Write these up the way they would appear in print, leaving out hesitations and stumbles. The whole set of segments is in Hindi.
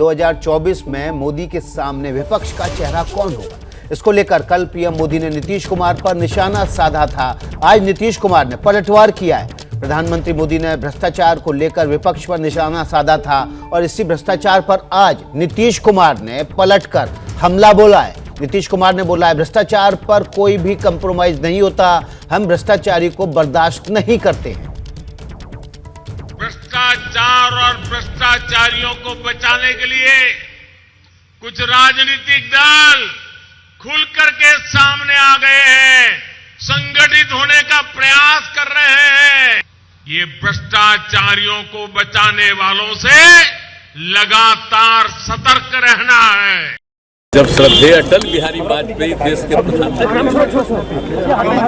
2024 में मोदी के सामने विपक्ष का चेहरा कौन होगा? इसको लेकर कल पीएम मोदी ने नीतीश कुमार पर निशाना साधा था। आज नीतीश कुमार ने पलटवार किया है। प्रधानमंत्री मोदी ने भ्रष्टाचार को लेकर विपक्ष पर निशाना साधा था और इसी भ्रष्टाचार पर आज नीतीश कुमार ने पलटकर हमला बोला है। नीतीश कुमार ने बोला है, भ्रष्टाचार पर कोई भी कंप्रोमाइज नहीं होता, हम भ्रष्टाचारी को बर्दाश्त नहीं करते हैं। भ्रष्टाचार और भ्रष्टाचारियों को बचाने के लिए कुछ राजनीतिक दल खुल करके सामने आ गए हैं, संगठित होने का प्रयास कर रहे हैं। ये भ्रष्टाचारियों को बचाने वालों से लगातार सतर्क रहना है। जब श्रद्धेय अटल बिहारी वाजपेयी देश के प्रधानमंत्री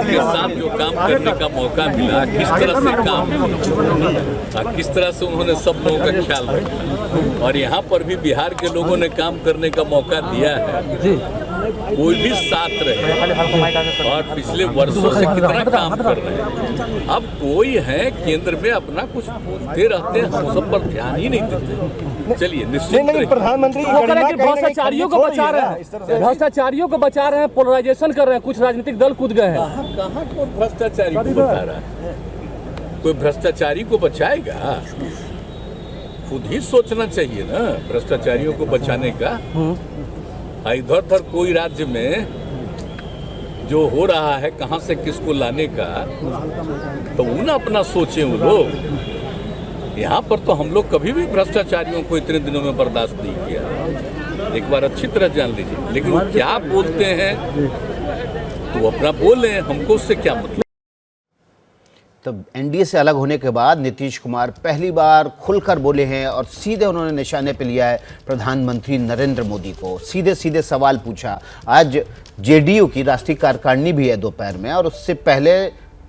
के साथ जो काम करने का मौका मिला, किस तरह से काम किया, किस तरह से उन्होंने सब लोगों का ख्याल रखा और यहाँ पर भी बिहार के लोगों ने काम करने का मौका दिया है। कोई भी साथ रहे और पिछले वर्षों से कितना काम कर रहे हैं। अब कोई है केंद्र में अपना कुछ बोलते रहते हैं, हम सब पर ध्यान ही नहीं देते। चलिए निश्चित प्रधानमंत्री भ्रष्टाचारियों को बचा रहे हैं, भ्रष्टाचारियों को बचा रहे हैं, पोलराइजेशन कर रहे हैं, कुछ राजनीतिक दल कूद गए हैं। कहाँ को भ्रष्टाचारी को बचा रहा है? कोई भ्रष्टाचारी को बचाएगा? खुद ही सोचना चाहिए ना भ्रष्टाचारियों को बचाने का। इधर उधर कोई राज्य में जो हो रहा है कहां से किसको लाने का, तो उन अपना सोचे वो लोग। यहाँ पर तो हम लोग कभी भी भ्रष्टाचारियों को इतने दिनों में बर्दाश्त नहीं किया। एक बार अच्छी तरह जान लीजिए। लेकिन वो क्या बोलते हैं तो अपना बोले, हमको उससे क्या मतलब। तो एनडीए से अलग होने के बाद नीतीश कुमार पहली बार खुलकर बोले हैं और सीधे उन्होंने निशाने पे लिया है प्रधानमंत्री नरेंद्र मोदी को। सीधे सीधे सवाल पूछा। आज जेडीयू की राष्ट्रीय कार्यकारिणी भी है दोपहर में और उससे पहले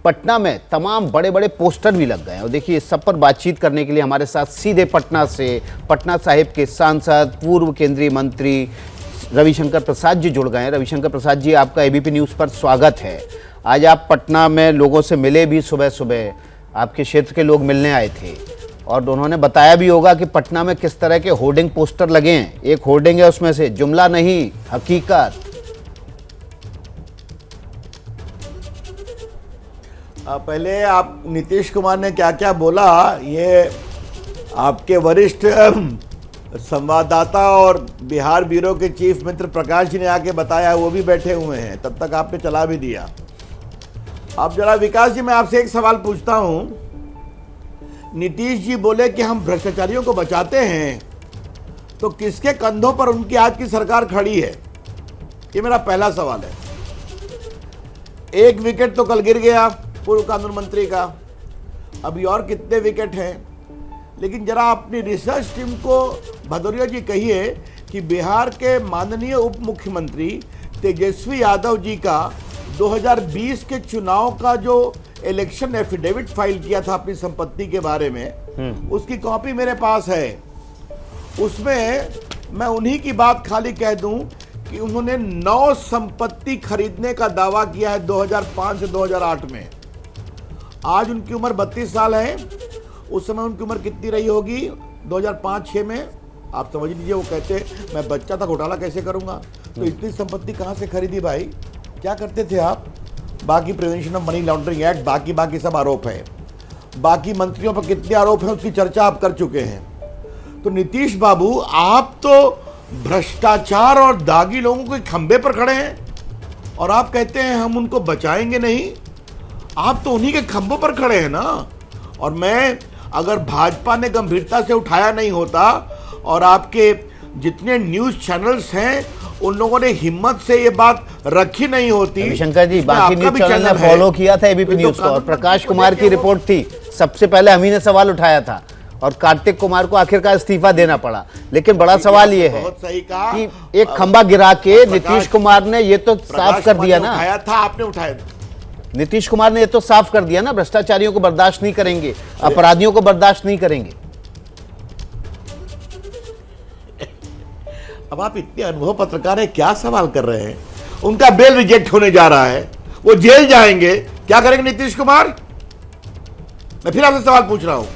पटना में तमाम बड़े बड़े पोस्टर भी लग गए हैं। और देखिए, इस सब पर बातचीत करने के लिए हमारे साथ सीधे पटना से पटना साहिब के सांसद पूर्व केंद्रीय मंत्री रविशंकर प्रसाद जी जुड़ गए हैं। रविशंकर प्रसाद जी, आपका एबीपी न्यूज़ पर स्वागत है। आज आप पटना में लोगों से मिले भी, सुबह सुबह आपके क्षेत्र के लोग मिलने आए थे और उन्होंने बताया भी होगा कि पटना में किस तरह के होर्डिंग पोस्टर लगे हैं। एक होर्डिंग है उसमें से जुमला नहीं, हकीकत। पहले आप नीतीश कुमार ने क्या क्या बोला, ये आपके वरिष्ठ संवाददाता और बिहार ब्यूरो के चीफ मित्र प्रकाश जी ने आके बताया, वो भी बैठे हुए हैं, तब तक आपने चला भी दिया। अब जरा विकास जी, मैं आपसे एक सवाल पूछता हूं। नीतीश जी बोले कि हम भ्रष्टाचारियों को बचाते हैं, तो किसके कंधों पर उनकी आज की सरकार खड़ी है? ये मेरा पहला सवाल है। एक विकेट तो कल गिर गया पूर्व कानून मंत्री का, अभी और कितने विकेट हैं? लेकिन जरा अपनी रिसर्च टीम को भदौरिया जी कहिए कि बिहार के माननीय उप मुख्यमंत्री तेजस्वी यादव जी का 2020 के चुनाव का जो इलेक्शन एफिडेविट फाइल किया था अपनी संपत्ति के बारे में, उसकी कॉपी मेरे पास है। उसमें मैं उन्हीं की बात खाली कह दूं कि उन्होंने 9 संपत्ति खरीदने का दावा किया है 2005 से 2008 में। आज उनकी उम्र 32 साल है। उस समय उनकी उम्र कितनी रही होगी 2005-06 में? आप समझ लीजिए, वो कहते मैं बच्चा था, घोटाला कैसे करूंगा। तो इतनी संपत्ति कहां से खरीदी भाई? क्या करते थे आप? बाकी prevention of money laundering act, बाकी सब आरोप है। बाकी मंत्रियों पर कितने आरोप हैं उसकी चर्चा आप कर चुके हैं। तो नीतीश बाबू, आप तो भ्रष्टाचार और दागी लोगों के खंबे पर खड़े हैं और आप कहते हैं हम उनको बचाएंगे नहीं। आप तो उन्हीं के खंभों पर खड़े हैं ना। और मैं, अगर भाजपा ने गंभीरता से उठाया नहीं होता और आपके जितने न्यूज चैनल्स हैं उन लोगों ने हिम्मत से ये बात रखी नहीं होती। शंकर जी, बाकी न्यूज चैनल ने फॉलो किया था एबीपी न्यूज को और प्रकाश कुमार की रिपोर्ट थी, सबसे पहले हम ही ने सवाल उठाया था और कार्तिक कुमार को आखिरकार इस्तीफा देना पड़ा। लेकिन बड़ा सवाल ये है कि एक खंबा गिरा के नीतीश कुमार ने ये तो साफ कर दिया ना, उठाया था आपने, उठाया। नीतीश कुमार ने ये तो साफ कर दिया ना, भ्रष्टाचारियों को बर्दाश्त नहीं करेंगे, अपराधियों को बर्दाश्त नहीं करेंगे। अब आप इतने अनुभव पत्रकार हैं, क्या सवाल कर रहे हैं? उनका बेल रिजेक्ट होने जा रहा है, वो जेल जाएंगे, क्या करेंगे नीतीश कुमार? मैं फिर आपसे सवाल पूछ रहा हूं,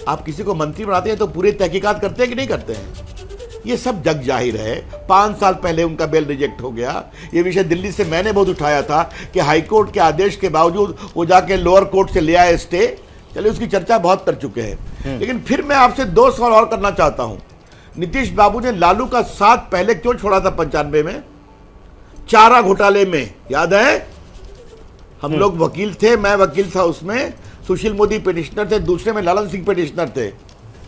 आप किसी को मंत्री बनाते हैं तो पूरी तहकीकात करते हैं कि नहीं करते हैं? ये सब जग जाहिर है। 5 साल पहले उनका बेल रिजेक्ट हो गया। ये विषय दिल्ली से मैंने बहुत उठाया था कि हाईकोर्ट के आदेश के बावजूद वो जाके लोअर कोर्ट से ले आए स्टे। चलिए, उसकी चर्चा बहुत कर चुके हैं। लेकिन फिर मैं आपसे 2 सवाल और करना चाहता हूं। नीतीश बाबू ने लालू का साथ पहले क्यों छोड़ा था 95 में? चारा घोटाले में, याद है? हम लोग वकील थे, मैं वकील था उसमें, सुशील मोदी पिटिशनर थे, दूसरे में ललन सिंह पिटिशनर थे,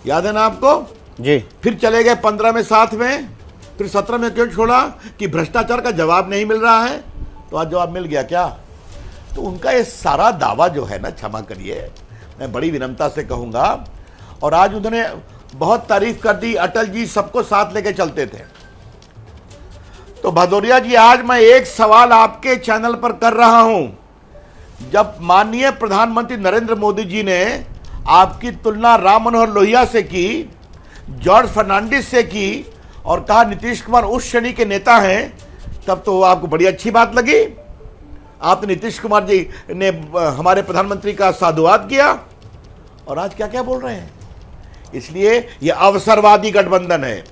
याद है ना आपको जी? फिर चले गए 15 में साथ में, फिर 17 में क्यों छोड़ा? कि भ्रष्टाचार का जवाब नहीं मिल रहा है। तो आज जवाब मिल गया क्या? तो उनका ये सारा दावा जो है ना, क्षमा करिए, मैं बड़ी विनम्रता से कहूंगा, और आज उन्होंने बहुत तारीफ कर दी, अटल जी सबको साथ लेके चलते थे। तो भदौरिया जी, आज मैं एक सवाल आपके चैनल पर कर रहा हूं। जब माननीय प्रधानमंत्री नरेंद्र मोदी जी ने आपकी तुलना राम मनोहर लोहिया से की, जॉर्ज फर्नांडिस से की, और कहा नीतीश कुमार उस श्रेणी के नेता हैं, तब तो आपको बड़ी अच्छी बात लगी। आपने नीतीश कुमार जी ने हमारे प्रधानमंत्री का साधुवाद किया, और आज क्या क्या बोल रहे हैं। इसलिए यह अवसरवादी गठबंधन है,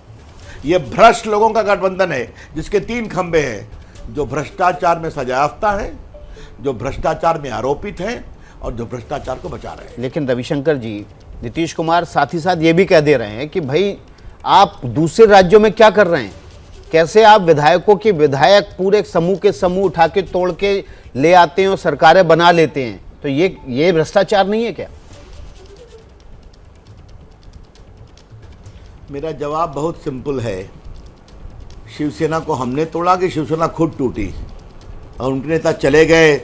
यह भ्रष्ट लोगों का गठबंधन है, जिसके 3 खंबे हैं, जो भ्रष्टाचार में सजायाफ्ता है, जो भ्रष्टाचार में आरोपित हैं, और जो भ्रष्टाचार को बचा रहे हैं। लेकिन रविशंकर जी, नीतीश कुमार साथ ही साथ ये भी कह दे रहे हैं कि भाई आप दूसरे राज्यों में क्या कर रहे हैं, कैसे आप विधायकों की विधायक पूरे समूह के समूह उठा के तोड़ के ले आते हैं और सरकारें बना लेते हैं, तो ये भ्रष्टाचार नहीं है क्या? मेरा जवाब बहुत सिंपल है। शिवसेना को हमने तोड़ा कि शिवसेना खुद टूटी, और उनके नेता चले गए,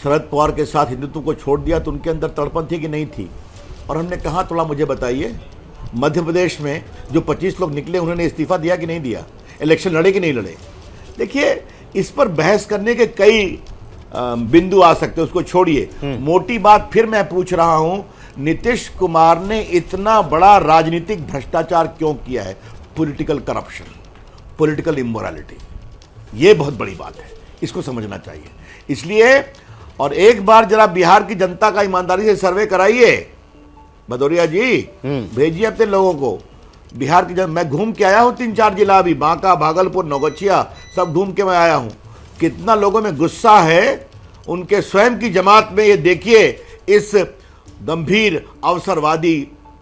शरद पवार के साथ हिंदुत्व को छोड़ दिया, तो उनके अंदर तड़पन थी कि नहीं थी? और हमने कहाँ तोड़ा, मुझे बताइए। मध्य प्रदेश में जो 25 लोग निकले, उन्होंने इस्तीफा दिया कि नहीं दिया? इलेक्शन लड़े कि नहीं लड़े? देखिए, इस पर बहस करने के कई बिंदु आ सकते हैं, उसको छोड़िए। मोटी बात फिर मैं पूछ रहा हूं, नीतीश कुमार ने इतना बड़ा राजनीतिक भ्रष्टाचार क्यों किया है? पॉलिटिकल करप्शन, पॉलिटिकल इमोरालिटी, ये बहुत बड़ी बात है, इसको समझना चाहिए। इसलिए, और एक बार जरा बिहार की जनता का ईमानदारी से सर्वे कराइए भदौरिया जी, भेजिए अपने लोगों को। बिहार की मैं घूम के आया हूं 3-4 जिला, अभी बांका, भागलपुर, नौगछिया, सब घूम के मैं आया हूं। कितना लोगों में गुस्सा है उनके स्वयं की जमात में, ये देखिए इस गंभीर अवसरवादी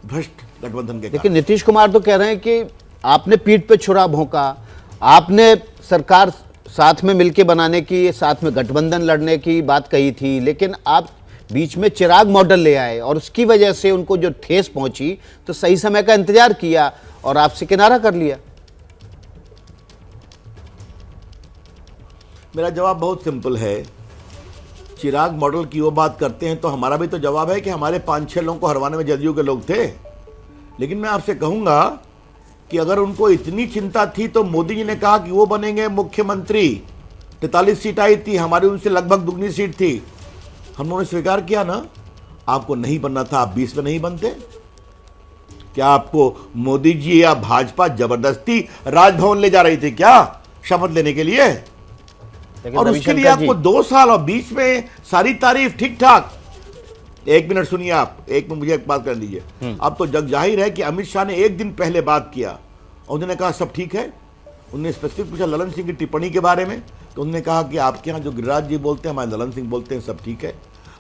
भ्रष्ट गठबंधन के। लेकिन नीतीश कुमार तो कह रहे हैं कि आपने पीठ पे छुरा भोंका, आपने सरकार साथ में मिलके बनाने की, साथ में गठबंधन लड़ने की बात कही थी, लेकिन आप बीच में चिराग मॉडल ले आए और उसकी वजह से उनको जो ठेस पहुंची, तो सही समय का इंतजार किया और आपसे किनारा कर लिया। मेरा जवाब बहुत सिंपल है। चिराग मॉडल की वो बात करते हैं तो हमारा भी तो जवाब है कि हमारे 5-6 लोगों को हरवाने में जदयू के लोग थे। लेकिन मैं आपसे कहूंगा कि अगर उनको इतनी चिंता थी तो मोदी जी ने कहा कि वो बनेंगे मुख्यमंत्री। 43 सीट आई थी, हमारी उनसे लगभग दुगनी सीट थी, हम लोगों ने स्वीकार किया ना। आपको नहीं बनना था, आप 20 में नहीं बनते क्या? आपको मोदी जी या भाजपा जबरदस्ती राजभवन ले जा रही थी क्या शपथ लेने के लिए? और उसके लिए आपको 2 साल और 20 में सारी तारीफ ठीक ठाक। 1 मिनट सुनिए आप, एक में मुझे एक बात कर दीजिए। अब तो जग जाहिर है कि अमित शाह ने 1 दिन पहले बात किया और उन्होंने कहा सब ठीक है। उन्होंने स्पेसिफिक पूछा ललन सिंह की टिप्पणी के बारे में, तो उन्होंने कहा कि आपके यहाँ जो गिरिराज जी बोलते हैं, हमारे ललन सिंह बोलते हैं, सब ठीक है।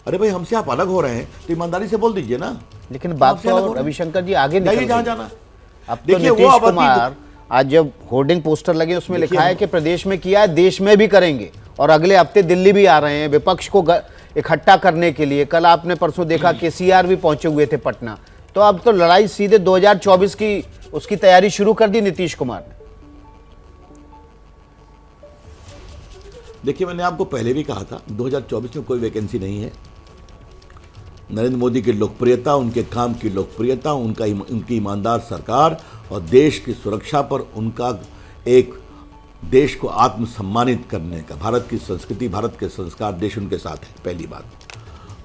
अरे भाई, हमसे आप अलग हो रहे हैं तो ईमानदारी से बोल दीजिए ना। लेकिन बात तो रविशंकर जी आगे निकल जहाँ जाना। अब तो नीतीश कुमार आज जब होर्डिंग पोस्टर लगे उसमें लिखा है कि प्रदेश में किया है, देश में भी करेंगे, और अगले हफ्ते दिल्ली भी आ रहे हैं विपक्ष को इकट्ठा करने के लिए। कल आपने परसों देखा कि सीआर भी पहुंचे हुए थे पटना। तो अब तो लड़ाई सीधे 2024 की उसकी तैयारी शुरू कर दी नीतीश कुमार ने। देखिए, मैंने आपको पहले भी कहा था 2024 में कोई वैकेंसी नहीं है। नरेंद्र मोदी की लोकप्रियता, उनके काम की लोकप्रियता, उनकी ईमानदार सरकार और देश की सुरक्षा पर उनका एक देश को आत्मसम्मानित करने का, भारत की संस्कृति, भारत के संस्कार, देश उनके साथ है, पहली बात।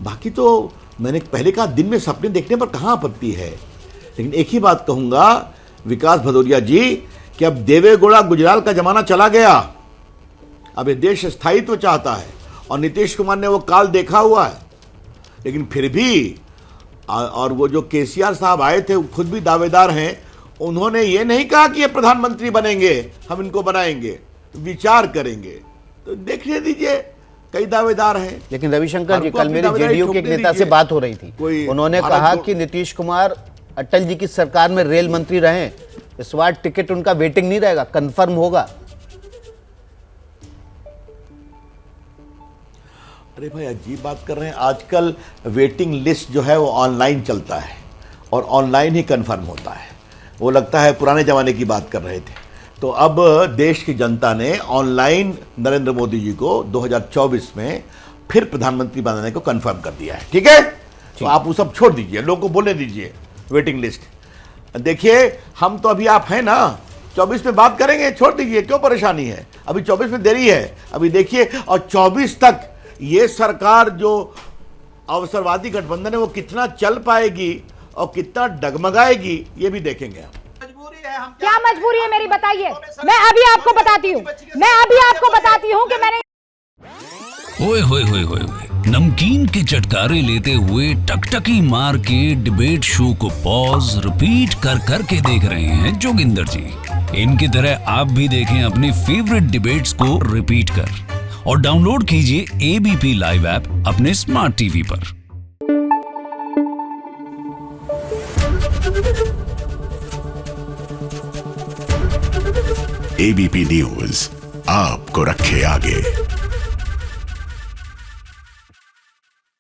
बाकी तो मैंने पहले कहा दिन में सपने देखने पर कहाँ आपत्ति है। लेकिन एक ही बात कहूँगा विकास भदौरिया जी कि अब देवेगौड़ा गुजराल का जमाना चला गया। अब ये देश स्थायित्व चाहता है और नीतीश कुमार ने वो काल देखा हुआ है। लेकिन फिर भी, और वो जो केसीआर साहब आए थे, वो खुद भी दावेदार हैं, उन्होंने ये नहीं कहा कि ये प्रधानमंत्री बनेंगे, हम इनको बनाएंगे, विचार करेंगे। तो देखने दीजिए, कई दावेदार हैं। लेकिन रविशंकर जी, हमको कल अपनी मेरी दावेदारी जेडीयू के एक ठोकने नेता से दीजिए। बात हो रही थी, कोई उन्होंने भारत कहा जो- कि नीतीश कुमार अटल जी की सरकार में रेल मंत्री रहे, इस बार टिकट उनका वेटिंग नहीं रहेगा, कंफर्म होगा। अरे भाई अजीब बात कर रहे हैं। आजकल वेटिंग लिस्ट जो है वो ऑनलाइन चलता है और ऑनलाइन ही कंफर्म होता है। वो लगता है पुराने ज़माने की बात कर रहे थे। तो अब देश की जनता ने ऑनलाइन नरेंद्र मोदी जी को 2024 में फिर प्रधानमंत्री बनाने को कंफर्म कर दिया है। ठीक है, तो आप वो सब छोड़ दीजिए, लोगों को बोलने दीजिए वेटिंग लिस्ट। देखिए, हम तो अभी आप हैं ना, 24 में बात करेंगे, छोड़ दीजिए, क्यों परेशानी है, अभी 24 में देरी है। अभी देखिए, और 24 तक ये सरकार जो अवसरवादी गठबंधन है वो कितना चल पाएगी और कितना डगमगाएगी, ये भी देखेंगे हम। क्या मजबूरी है मेरी, बताइए। मैं अभी आपको बताती हूँ कि मैंने ओए होए होए होए होए, नमकीन के चटकारे लेते हुए टकटकी मार के डिबेट शो को पॉज रिपीट कर कर के देख रहे हैं जोगिंदर जी। इनकी तरह आप भी देखें अपने फेवरेट डिबेट्स को रिपीट कर और डाउनलोड कीजिए एबीपी लाइव ऐप अपने स्मार्ट टीवी पर। एबीपी न्यूज आपको रखे आगे।